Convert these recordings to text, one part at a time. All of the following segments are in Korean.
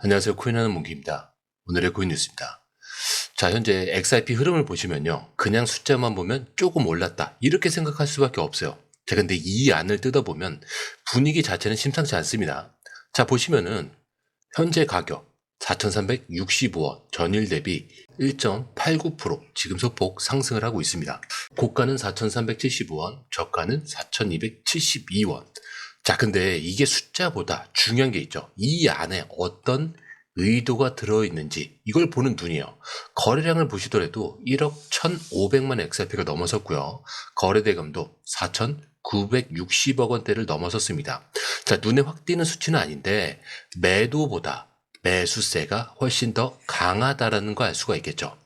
안녕하세요. 코인하는 몽키입니다. 오늘의 코인 뉴스입니다. 자, 현재 XRP 흐름을 보시면요. 그냥 숫자만 보면 조금 올랐다. 이렇게 생각할 수밖에 없어요. 자, 근데 이 안을 뜯어보면 분위기 자체는 심상치 않습니다. 자, 보시면은 현재 가격 4,365원, 전일 대비 1.89% 지금 소폭 상승을 하고 있습니다. 고가는 4,375원, 저가는 4,272원. 자, 근데 이게 숫자보다 중요한 게 있죠. 이 안에 어떤 의도가 들어있는지 이걸 보는 눈이에요. 거래량을 보시더라도 1억 1,500만 XRP가 넘어섰고요. 거래대금도 4,960억 원대를 넘어섰습니다. 자, 눈에 확 띄는 수치는 아닌데 매도보다 매수세가 훨씬 더 강하다라는 거 알 수가 있겠죠.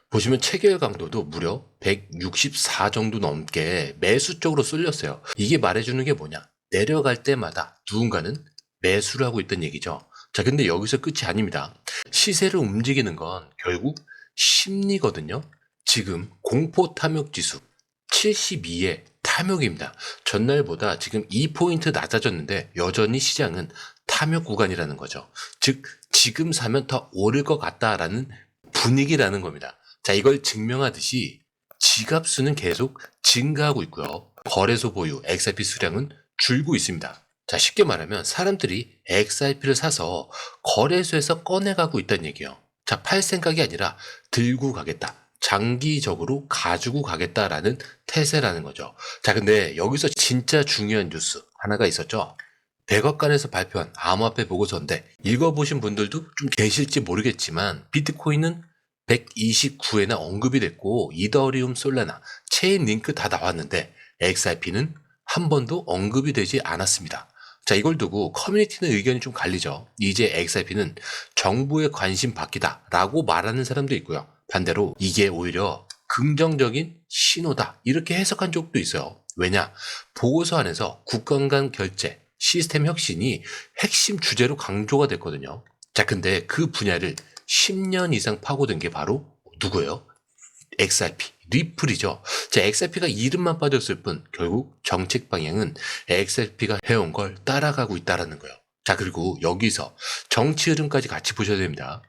보시면 체결 강도도 무려 164 정도 넘게 매수 쪽으로 쏠렸어요. 이게 말해주는 게 뭐냐? 내려갈 때마다 누군가는 매수를 하고 있다는 얘기죠. 자, 근데 여기서 끝이 아닙니다. 시세를 움직이는 건 결국 심리거든요. 지금 공포 탐욕 지수 72의 탐욕입니다. 전날보다 지금 2포인트 낮아졌는데 여전히 시장은 탐욕 구간이라는 거죠. 즉 지금 사면 더 오를 것 같다라는 분위기라는 겁니다. 자, 이걸 증명하듯이 지갑수는 계속 증가하고 있고요. 거래소 보유 XRP 수량은 줄고 있습니다. 자, 쉽게 말하면 사람들이 XRP를 사서 거래소에서 꺼내가고 있다는 얘기예요. 자, 팔 생각이 아니라 들고 가겠다. 장기적으로 가지고 가겠다라는 태세라는 거죠. 자, 근데 여기서 진짜 중요한 뉴스 하나가 있었죠. 백악관에서 발표한 암호화폐 보고서인데 읽어보신 분들도 좀 계실지 모르겠지만 비트코인은 129회나 언급이 됐고 이더리움, 솔라나, 체인 링크 다 나왔는데 XRP는 한 번도 언급이 되지 않았습니다. 자, 이걸 두고 커뮤니티는 의견이 좀 갈리죠. 이제 XRP는 정부의 관심 받기다 라고 말하는 사람도 있고요. 반대로 이게 오히려 긍정적인 신호다 이렇게 해석한 적도 있어요. 왜냐? 보고서 안에서 국가 간 결제, 시스템 혁신이 핵심 주제로 강조가 됐거든요. 자, 근데 그 분야를 10년 이상 파고든 게 바로 누구예요? XRP, 리플이죠. 자, XRP가 이름만 빠졌을 뿐 결국 정책 방향은 XRP가 해온 걸 따라가고 있다는 거예요. 자, 그리고 여기서 정치 흐름까지 같이 보셔야 됩니다.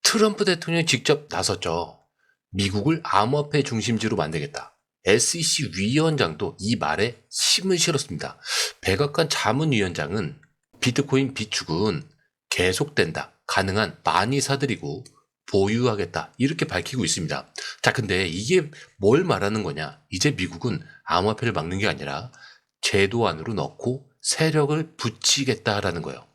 트럼프 대통령이 직접 나섰죠. 미국을 암호화폐 중심지로 만들겠다. SEC 위원장도 이 말에 힘을 실었습니다. 백악관 자문위원장은 비트코인 비축은 계속된다. 가능한 많이 사들이고 보유하겠다. 이렇게 밝히고 있습니다. 자, 근데 이게 뭘 말하는 거냐? 이제 미국은 암호화폐를 막는 게 아니라 제도 안으로 넣고 세력을 붙이겠다라는 거예요.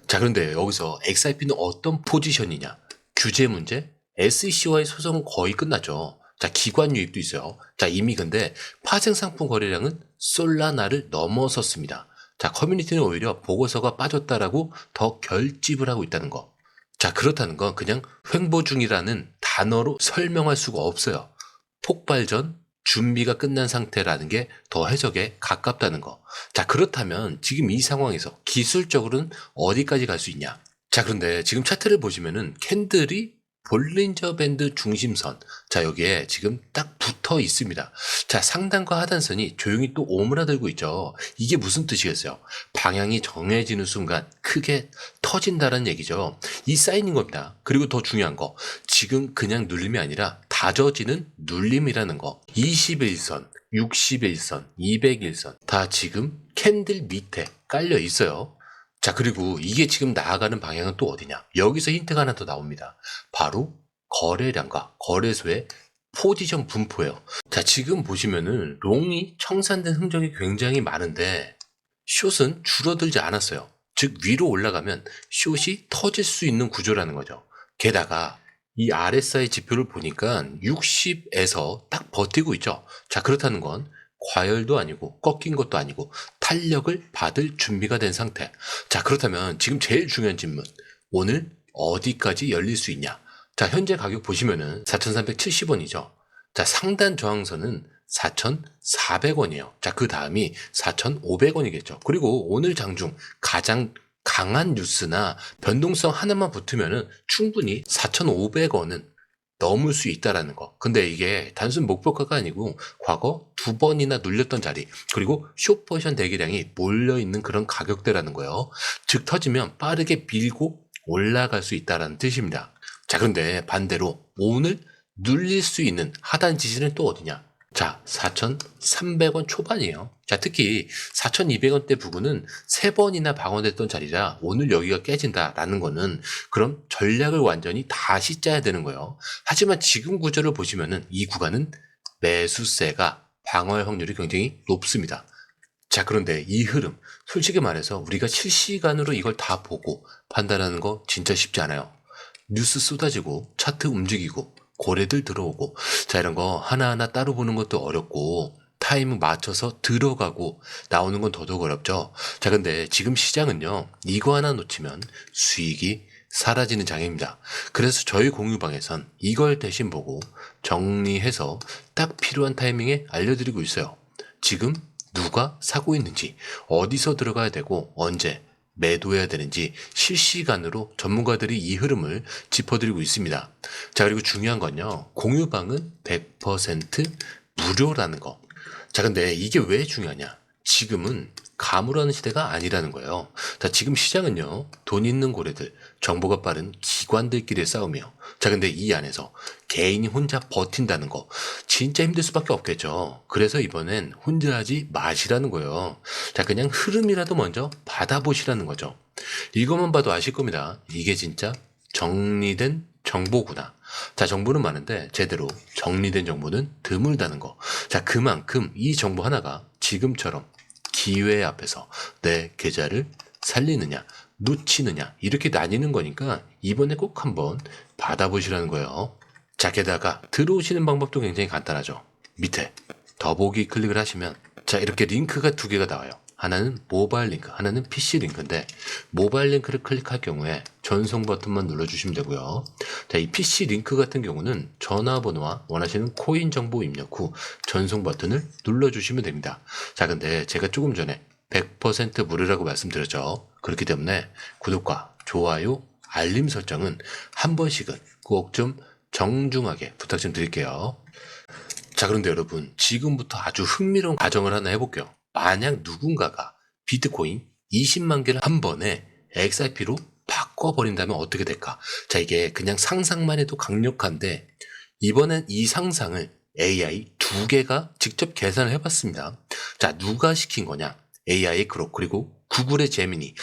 자, 그런데 여기서 XRP는 어떤 포지션이냐? 규제 문제? SEC와의 소송은 거의 끝났죠. 자, 기관 유입도 있어요. 자, 이미 근데 파생 상품 거래량은 솔라나를 넘어섰습니다. 자, 커뮤니티는 오히려 보고서가 빠졌다라고 더 결집을 하고 있다는 거. 자, 그렇다는 건 그냥 횡보 중이라는 단어로 설명할 수가 없어요. 폭발 전 준비가 끝난 상태라는 게 더 해석에 가깝다는 거. 자, 그렇다면 지금 이 상황에서 기술적으로는 어디까지 갈 수 있냐? 자, 그런데 지금 차트를 보시면은 캔들이 볼린저 밴드 중심선. 자, 여기에 지금 딱 붙어 있습니다. 자, 상단과 하단선이 조용히 또 오므라들고 있죠. 이게 무슨 뜻이겠어요? 방향이 정해지는 순간 크게 터진다는 얘기죠. 이 사인인 겁니다. 그리고 더 중요한 거. 지금 그냥 눌림이 아니라 다져지는 눌림이라는 거. 21선, 61선, 201선 다 지금 캔들 밑에 깔려 있어요. 자, 그리고 이게 지금 나아가는 방향은 또 어디냐? 여기서 힌트가 하나 더 나옵니다. 바로 거래량과 거래소의 포지션 분포예요. 자, 지금 보시면은 롱이 청산된 흔적이 굉장히 많은데 숏은 줄어들지 않았어요. 즉 위로 올라가면 숏이 터질 수 있는 구조라는 거죠. 게다가 이 RSI 지표를 보니까 60에서 딱 버티고 있죠. 자, 그렇다는 건 과열도 아니고 꺾인 것도 아니고 탄력을 받을 준비가 된 상태. 자, 그렇다면 지금 제일 중요한 질문. 오늘 어디까지 열릴 수 있냐? 자, 현재 가격 보시면은 4,370원이죠. 자, 상단 저항선은 4,400원이에요. 자, 그 다음이 4,500원이겠죠. 그리고 오늘 장중 가장 강한 뉴스나 변동성 하나만 붙으면은 충분히 4,500원은 넘을 수 있다라는 거. 근데 이게 단순 목표가가 아니고 과거 2번이나 눌렸던 자리, 그리고 숏포션 대기량이 몰려있는 그런 가격대라는 거예요. 즉 터지면 빠르게 밀고 올라갈 수 있다는 뜻입니다. 자, 그런데 반대로 오늘 눌릴 수 있는 하단 지지는 또 어디냐? 자, 4,300원 초반이에요. 자, 특히 4,200원대 부근은 3번이나 방어됐던 자리라 오늘 여기가 깨진다라는 거는 그럼 전략을 완전히 다시 짜야 되는 거예요. 하지만 지금 구조를 보시면은 이 구간은 매수세가 방어할 확률이 굉장히 높습니다. 자, 그런데 이 흐름, 솔직히 말해서 우리가 실시간으로 이걸 다 보고 판단하는 거 진짜 쉽지 않아요. 뉴스 쏟아지고 차트 움직이고 고래들 들어오고, 자, 이런 거 하나하나 따로 보는 것도 어렵고 타임 맞춰서 들어가고 나오는 건 더더욱 어렵죠. 자, 근데 지금 시장은요, 이거 하나 놓치면 수익이 사라지는 장입니다. 그래서 저희 공유방에선 이걸 대신 보고 정리해서 딱 필요한 타이밍에 알려드리고 있어요. 지금 누가 사고 있는지, 어디서 들어가야 되고 언제 매도해야 되는지 실시간으로 전문가들이 이 흐름을 짚어드리고 있습니다. 자, 그리고 중요한 건요, 공유방은 100% 무료라는 거. 자, 근데 이게 왜 중요하냐? 지금은 가물하는 시대가 아니라는 거예요. 자, 지금 시장은요, 돈 있는 고래들, 정보가 빠른 기관들끼리의 싸움이에요. 자, 근데 이 안에서 개인이 혼자 버틴다는 거 진짜 힘들 수밖에 없겠죠. 그래서 이번엔 혼자 하지 마시라는 거예요. 자, 그냥 흐름이라도 먼저 받아보시라는 거죠. 이것만 봐도 아실 겁니다. 이게 진짜 정리된 정보구나. 자, 정보는 많은데 제대로 정리된 정보는 드물다는 거. 자, 그만큼 이 정보 하나가 지금처럼 기회 앞에서 내 계좌를 살리느냐 놓치느냐 이렇게 나뉘는 거니까 이번에 꼭 한번 받아보시라는 거예요. 자, 게다가 들어오시는 방법도 굉장히 간단하죠. 밑에 더보기 클릭을 하시면 자, 이렇게 링크가 2개가 나와요. 하나는 모바일 링크, 하나는 PC 링크인데 모바일 링크를 클릭할 경우에 전송 버튼만 눌러주시면 되고요. 자, 이 PC 링크 같은 경우는 전화번호와 원하시는 코인 정보 입력 후 전송 버튼을 눌러주시면 됩니다. 자, 근데 제가 조금 전에 100% 무료라고 말씀드렸죠. 그렇기 때문에 구독과 좋아요, 알림 설정은 한 번씩은 꼭 좀 정중하게 부탁 좀 드릴게요. 자, 그런데 여러분, 지금부터 아주 흥미로운 가정을 하나 해볼게요. 만약 누군가가 비트코인 20만 개를 한 번에 XRP로 바꿔버린다면 어떻게 될까? 자, 이게 그냥 상상만 해도 강력한데 이번엔 이 상상을 AI 2개가 직접 계산을 해봤습니다. 자, 누가 시킨 거냐? AI 그룹 그리고 구글의 제미니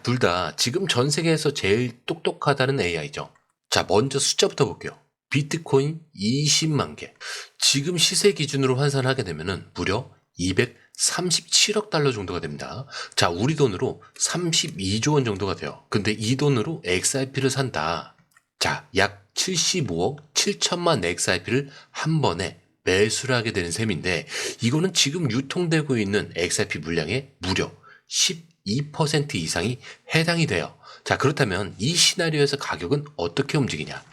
둘 다 지금 전 세계에서 제일 똑똑하다는 AI죠. 자, 먼저 숫자부터 볼게요. 비트코인 20만 개. 지금 시세 기준으로 환산하게 되면은 무려 237억 달러 정도가 됩니다. 자, 우리 돈으로 32조 원 정도가 돼요. 근데 이 돈으로 XRP를 산다. 자, 약 75억 7천만 XRP를 한 번에 매수를 하게 되는 셈인데 이거는 지금 유통되고 있는 XRP 물량의 무려 12% 이상이 해당이 돼요. 자, 그렇다면 이 시나리오에서 가격은 어떻게 움직이냐?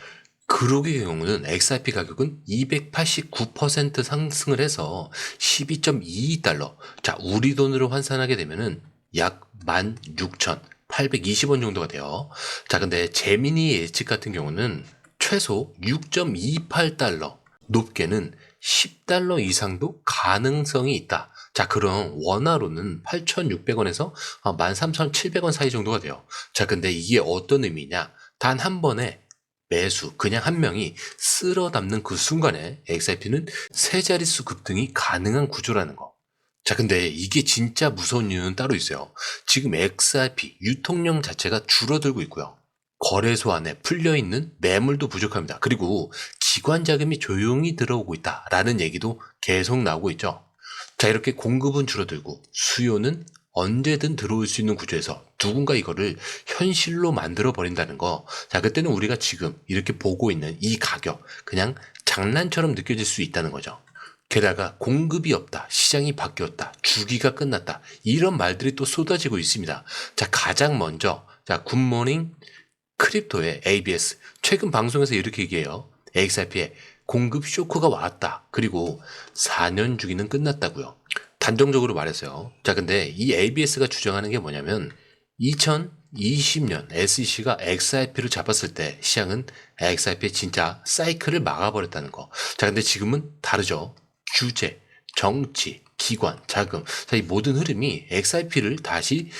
그룹의 경우는 XRP 가격은 289% 상승을 해서 12.22달러. 자, 우리 돈으로 환산하게 되면은 약 16,820원 정도가 돼요. 자, 근데 제미니 예측 같은 경우는 최소 6.28달러, 높게는 10달러 이상도 가능성이 있다. 자, 그럼 원화로는 8,600원에서 13,700원 사이 정도가 돼요. 자, 근데 이게 어떤 의미냐? 단 한 번에 매수, 그냥 한 명이 쓸어 담는 그 순간에 XRP는 세 자릿수 급등이 가능한 구조라는 거. 자, 근데 이게 진짜 무서운 이유는 따로 있어요. 지금 XRP 유통량 자체가 줄어들고 있고요. 거래소 안에 풀려있는 매물도 부족합니다. 그리고 기관 자금이 조용히 들어오고 있다라는 얘기도 계속 나오고 있죠. 자, 이렇게 공급은 줄어들고 수요는 언제든 들어올 수 있는 구조에서 누군가 이거를 현실로 만들어 버린다는 거. 자, 그때는 우리가 지금 이렇게 보고 있는 이 가격 그냥 장난처럼 느껴질 수 있다는 거죠. 게다가 공급이 없다, 시장이 바뀌었다, 주기가 끝났다 이런 말들이 또 쏟아지고 있습니다. 자, 가장 먼저 굿모닝 크립토의 ABS 최근 방송에서 이렇게 얘기해요. XRP에 공급 쇼크가 왔다. 그리고 4년 주기는 끝났다고요. 단정적으로 말했어요. 자, 근데 이 ABS가 주장하는 게 뭐냐면 2020년 SEC가 XRP를 잡았을 때 시장은 XRP의 진짜 사이클을 막아버렸다는 거. 자, 근데 지금은 다르죠. 규제, 정치, 기관, 자금. 자, 이 모든 흐름이 XRP를 다시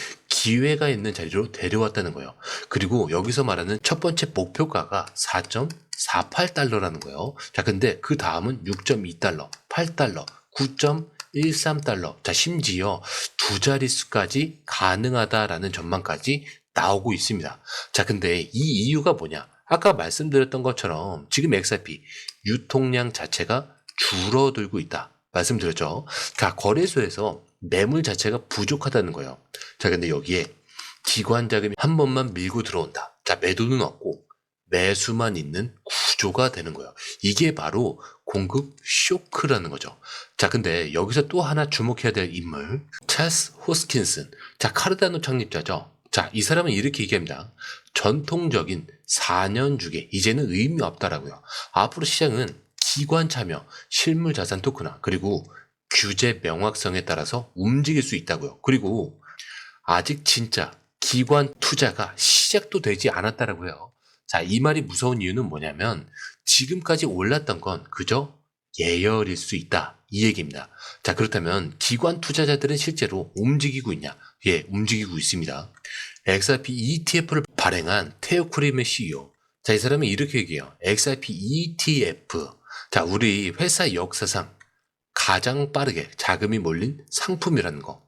기회가 있는 자리로 데려왔다는 거예요. 그리고 여기서 말하는 첫 번째 목표가가 4.48달러라는 거예요. 자, 근데 그 다음은 6.2달러, 8달러, 9.13달러. 자, 심지어 두 자릿수까지 가능하다라는 전망까지 나오고 있습니다. 자, 근데 이 이유가 뭐냐? 아까 말씀드렸던 것처럼 지금 XRP 유통량 자체가 줄어들고 있다. 말씀드렸죠. 자, 거래소에서 매물 자체가 부족하다는 거예요. 자, 근데 여기에 기관 자금이 한 번만 밀고 들어온다. 자, 매도는 없고 매수만 있는 구조가 되는 거예요. 이게 바로 공급 쇼크라는 거죠. 자, 근데 여기서 또 하나 주목해야 될 인물, 찰스 호스킨슨. 자, 카르다노 창립자죠. 자, 이 사람은 이렇게 얘기합니다. 전통적인 4년 주기, 이제는 의미 없다라고요. 앞으로 시장은 기관 참여, 실물 자산 토크나 그리고 규제 명확성에 따라서 움직일 수 있다고요. 그리고 아직 진짜 기관 투자가 시작도 되지 않았다라고요. 자, 이 말이 무서운 이유는 뭐냐면 지금까지 올랐던 건 그저 예열일 수 있다. 이 얘기입니다. 자, 그렇다면 기관 투자자들은 실제로 움직이고 있냐? 예, 움직이고 있습니다. XRP ETF를 발행한 테오 크림의 CEO. 자, 이 사람이 이렇게 얘기해요. XRP ETF. 자, 우리 회사 역사상 가장 빠르게 자금이 몰린 상품이라는 거.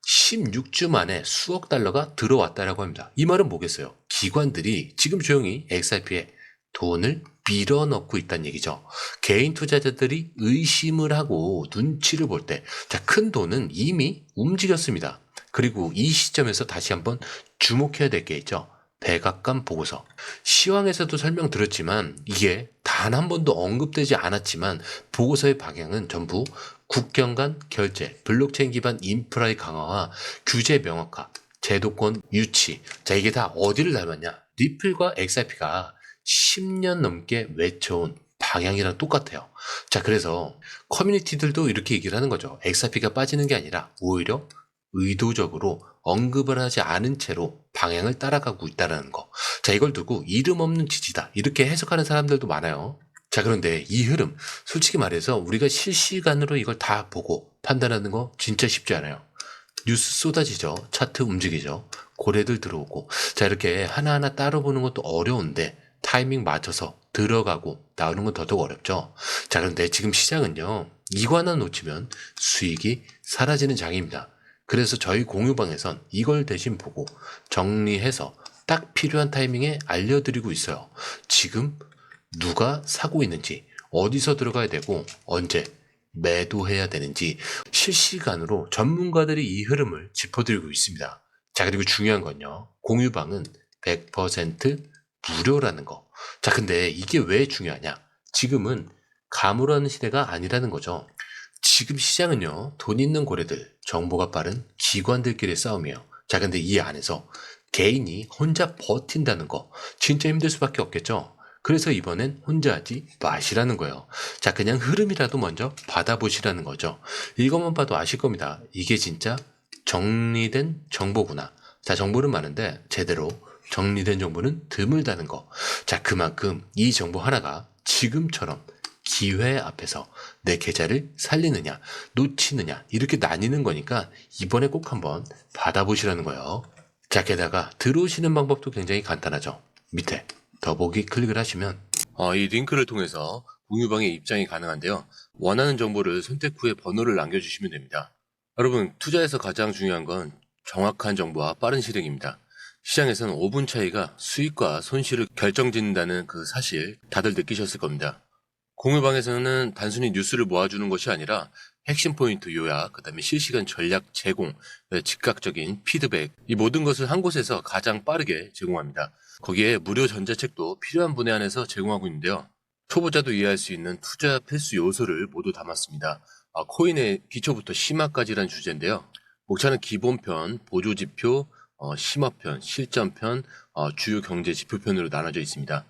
16주 만에 수억 달러가 들어왔다라고 합니다. 이 말은 뭐겠어요? 기관들이 지금 조용히 XRP에 돈을 밀어넣고 있다는 얘기죠. 개인 투자자들이 의심을 하고 눈치를 볼 때, 자, 큰 돈은 이미 움직였습니다. 그리고 이 시점에서 다시 한번 주목해야 될 게 있죠. 백악관 보고서. 시황에서도 설명드렸지만 이게 단 한 번도 언급되지 않았지만 보고서의 방향은 전부 국경 간 결제, 블록체인 기반 인프라의 강화와 규제 명확화, 제도권 유치. 자, 이게 다 어디를 닮았냐? 리플과 XRP가 10년 넘게 외쳐온 방향이랑 똑같아요. 자, 그래서 커뮤니티들도 이렇게 얘기를 하는 거죠. XRP가 빠지는 게 아니라 오히려 의도적으로 언급을 하지 않은 채로 방향을 따라가고 있다는 거. 자, 이걸 두고 이름 없는 지지다. 이렇게 해석하는 사람들도 많아요. 자, 그런데 이 흐름, 솔직히 말해서 우리가 실시간으로 이걸 다 보고 판단하는 거 진짜 쉽지 않아요. 뉴스 쏟아지죠. 차트 움직이죠. 고래들 들어오고. 자, 이렇게 하나하나 따로 보는 것도 어려운데 타이밍 맞춰서 들어가고 나오는 건 더더욱 어렵죠. 자, 그런데 지금 시장은요, 이거 하나 놓치면 수익이 사라지는 장입니다. 그래서 저희 공유방에선 이걸 대신 보고 정리해서 딱 필요한 타이밍에 알려드리고 있어요. 지금 누가 사고 있는지, 어디서 들어가야 되고, 언제 매도해야 되는지 실시간으로 전문가들이 이 흐름을 짚어드리고 있습니다. 자, 그리고 중요한 건요. 공유방은 100% 무료라는 거. 자, 근데 이게 왜 중요하냐? 지금은 가물하는 시대가 아니라는 거죠. 지금 시장은요, 돈 있는 고래들, 정보가 빠른 기관들끼리의 싸움이에요. 자, 근데 이 안에서 개인이 혼자 버틴다는 거 진짜 힘들 수밖에 없겠죠. 그래서 이번엔 혼자 하지 마시라는 거예요. 자, 그냥 흐름이라도 먼저 받아보시라는 거죠. 이것만 봐도 아실 겁니다. 이게 진짜 정리된 정보구나. 자, 정보는 많은데 제대로 정리된 정보는 드물다는 거. 자, 그만큼 이 정보 하나가 지금처럼 기회 앞에서 내 계좌를 살리느냐, 놓치느냐, 이렇게 나뉘는 거니까 이번에 꼭 한번 받아보시라는 거예요. 자, 게다가 들어오시는 방법도 굉장히 간단하죠. 밑에 더보기 클릭을 하시면 이 링크를 통해서 공유방에 입장이 가능한데요. 원하는 정보를 선택 후에 번호를 남겨주시면 됩니다. 여러분, 투자에서 가장 중요한 건 정확한 정보와 빠른 실행입니다. 시장에서는 5분 차이가 수익과 손실을 결정짓는다는 그 사실 다들 느끼셨을 겁니다. 공유방에서는 단순히 뉴스를 모아주는 것이 아니라 핵심 포인트 요약, 그 다음에 실시간 전략 제공, 즉각적인 피드백, 이 모든 것을 한 곳에서 가장 빠르게 제공합니다. 거기에 무료 전자책도 필요한 분에 한해서 제공하고 있는데요. 초보자도 이해할 수 있는 투자 필수 요소를 모두 담았습니다. 코인의 기초부터 심화까지란 주제인데요. 목차는 기본편, 보조지표, 심화편, 실전편, 주요 경제 지표편으로 나눠져 있습니다.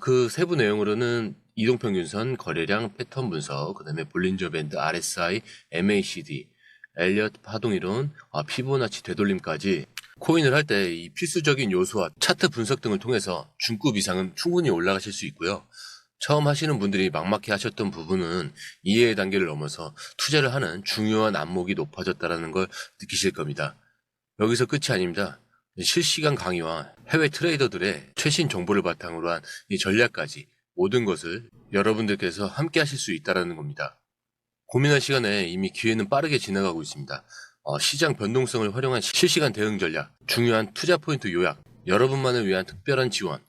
그 세부 내용으로는 이동평균선, 거래량, 패턴 분석, 그 다음에 볼린저 밴드, RSI, MACD, 엘리엇 파동이론, 피보나치 되돌림까지 코인을 할 때 이 필수적인 요소와 차트 분석 등을 통해서 중급 이상은 충분히 올라가실 수 있고요. 처음 하시는 분들이 막막해 하셨던 부분은 이해의 단계를 넘어서 투자를 하는 중요한 안목이 높아졌다는 걸 느끼실 겁니다. 여기서 끝이 아닙니다. 실시간 강의와 해외 트레이더들의 최신 정보를 바탕으로 한 이 전략까지 모든 것을 여러분들께서 함께 하실 수 있다는 겁니다. 고민할 시간에 이미 기회는 빠르게 지나가고 있습니다. 시장 변동성을 활용한 실시간 대응 전략, 중요한 투자 포인트 요약, 여러분만을 위한 특별한 지원.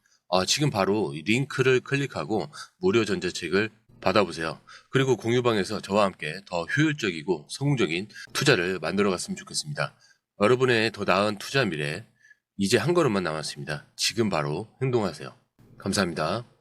지금 바로 이 링크를 클릭하고 무료 전자책을 받아보세요. 그리고 공유방에서 저와 함께 더 효율적이고 성공적인 투자를 만들어 갔으면 좋겠습니다. 여러분의 더 나은 투자 미래, 이제 한 걸음만 남았습니다. 지금 바로 행동하세요. 감사합니다.